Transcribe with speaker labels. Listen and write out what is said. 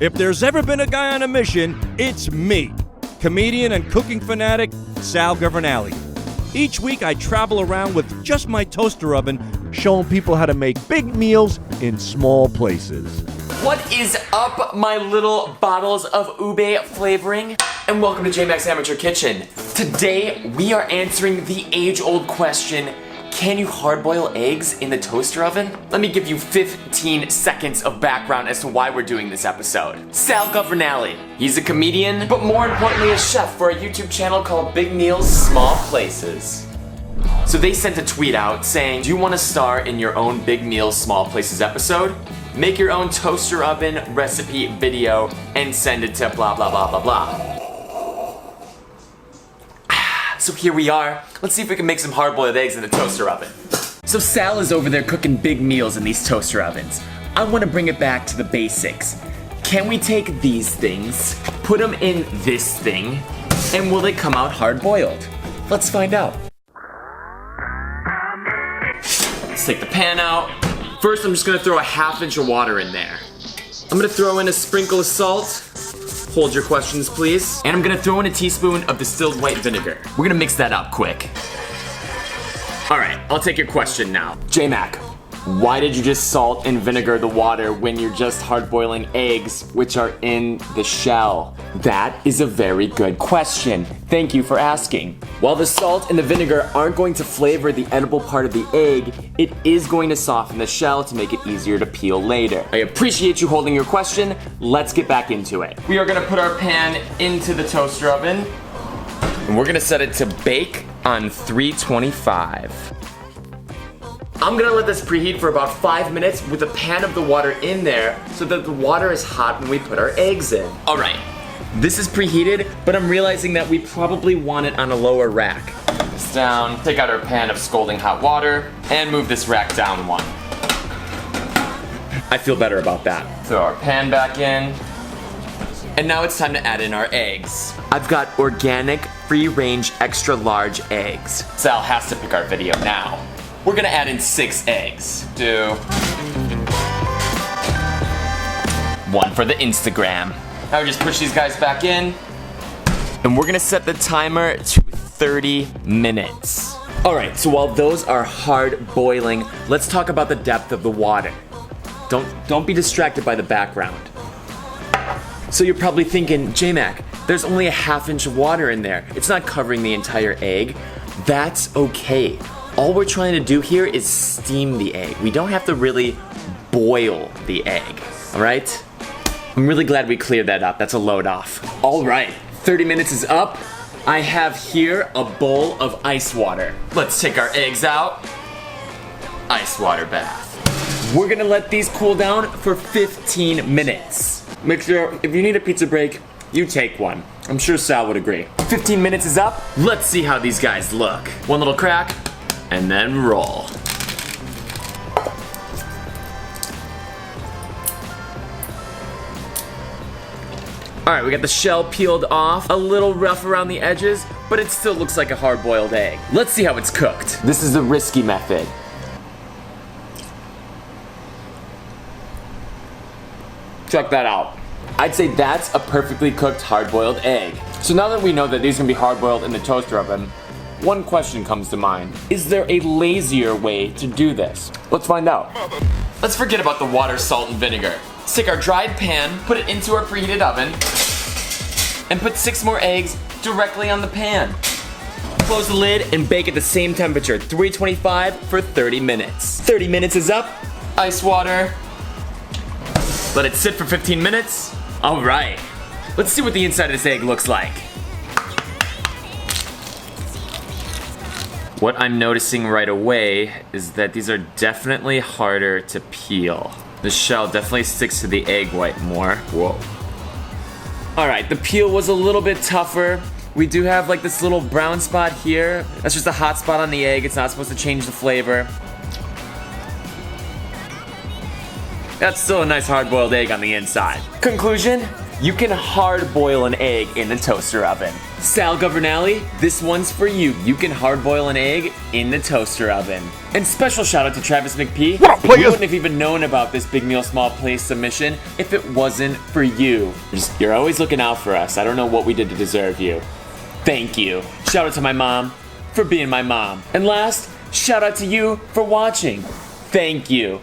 Speaker 1: If there's ever been a guy on a mission, it's me, comedian and cooking fanatic Sal Governale. Each week I travel around with just my toaster oven, showing people how to make big meals in small places.
Speaker 2: What is up, my little bottles of ube flavoring? And welcome to J-Max Amateur Kitchen. Today, we are answering the age-old question, can you hard-boil eggs in the toaster oven? Let me give you 15 seconds of background as to why we're doing this episode. Sal Governale. He's a comedian, but more importantly a chef for a YouTube channel called Big Meals, Small Places. So they sent a tweet out saying, do you want to star in your own Big Meals, Small Places episode? Make your own toaster oven recipe video and send it to blah blah blah blah blah. So here we are. Let's see if we can make some hard-boiled eggs in the toaster oven. So Sal is over there cooking big meals in these toaster ovens. I want to bring it back to the basics. Can we take these things, put them in this thing, and will they come out hard-boiled? Let's find out. Let's take the pan out. First, I'm just gonna throw a ½ inch of water in there. I'm gonna throw in a sprinkle of salt. Hold your questions, please. And I'm gonna throw in a teaspoon of distilled white vinegar. We're gonna mix that up quick. All right, I'll take your question now. J-Mac, why did you just salt and vinegar the water when you're just hard-boiling eggs, which are in the shell? That is a very good question. Thank you for asking. While the salt and the vinegar aren't going to flavor the edible part of the egg, it is going to soften the shell to make it easier to peel later. I appreciate you holding your question. Let's get back into it. We are gonna put our pan into the toaster oven, and we're gonna set it to bake on 325. I'm gonna let this preheat for about 5 minutes with a pan of the water in there so that the water is hot when we put our eggs in. All right, this is preheated, but I'm realizing that we probably want it on a lower rack. Put this down, take out our pan of scalding hot water, and move this rack down one. I feel better about that. Throw our pan back in. And now it's time to add in our eggs. I've got organic, free-range, extra large eggs. Sal has to pick our video now. We're gonna add in 6 eggs. 2. 1 for the Instagram. Now we just push these guys back in. And we're gonna set the timer to 30 minutes. All right, so while those are hard boiling, let's talk about the depth of the water. Don't be distracted by the background. So you're probably thinking, J-Mac, there's only a ½ inch of water in there. It's not covering the entire egg. That's okay. All we're trying to do here is steam the egg. We don't have to really boil the egg, all right? I'm really glad we cleared that up. That's a load off. All right, 30 minutes is up. I have here a bowl of ice water. Let's take our eggs out. Ice water bath. We're gonna let these cool down for 15 minutes. Make sure, if you need a pizza break, you take one. I'm sure Sal would agree. 15 minutes is up. Let's see how these guys look. One little crack. And then roll. Alright, we got the shell peeled off, a little rough around the edges, but it still looks like a hard-boiled egg. Let's see how it's cooked. This is the risky method. Check that out. I'd say that's a perfectly cooked hard-boiled egg. So now that we know that these can be hard-boiled in the toaster oven, one question comes to mind. Is there a lazier way to do this? Let's find out. Let's forget about the water, salt, and vinegar. Let's take our dried pan, put it into our preheated oven, and put 6 more eggs directly on the pan. Close the lid and bake at the same temperature, 325 for 30 minutes. 30 minutes is up. Ice water. Let it sit for 15 minutes. All right. Let's see what the inside of this egg looks like. What I'm noticing right away is that these are definitely harder to peel. The shell definitely sticks to the egg white more. Whoa. Alright, the peel was a little bit tougher. We do have like this little brown spot here. That's just a hot spot on the egg. It's not supposed to change the flavor. That's still a nice hard-boiled egg on the inside. Conclusion, you can hard boil an egg in the toaster oven. Sal Governale, this one's for you. You can hard boil an egg in the toaster oven. And special shout out to Travis McPee.
Speaker 1: What up, players?
Speaker 2: We wouldn't have even known about this Big Meal Small Place submission if it wasn't for you. You're always looking out for us. I don't know what we did to deserve you. Thank you. Shout out to my mom for being my mom. And last, shout out to you for watching. Thank you.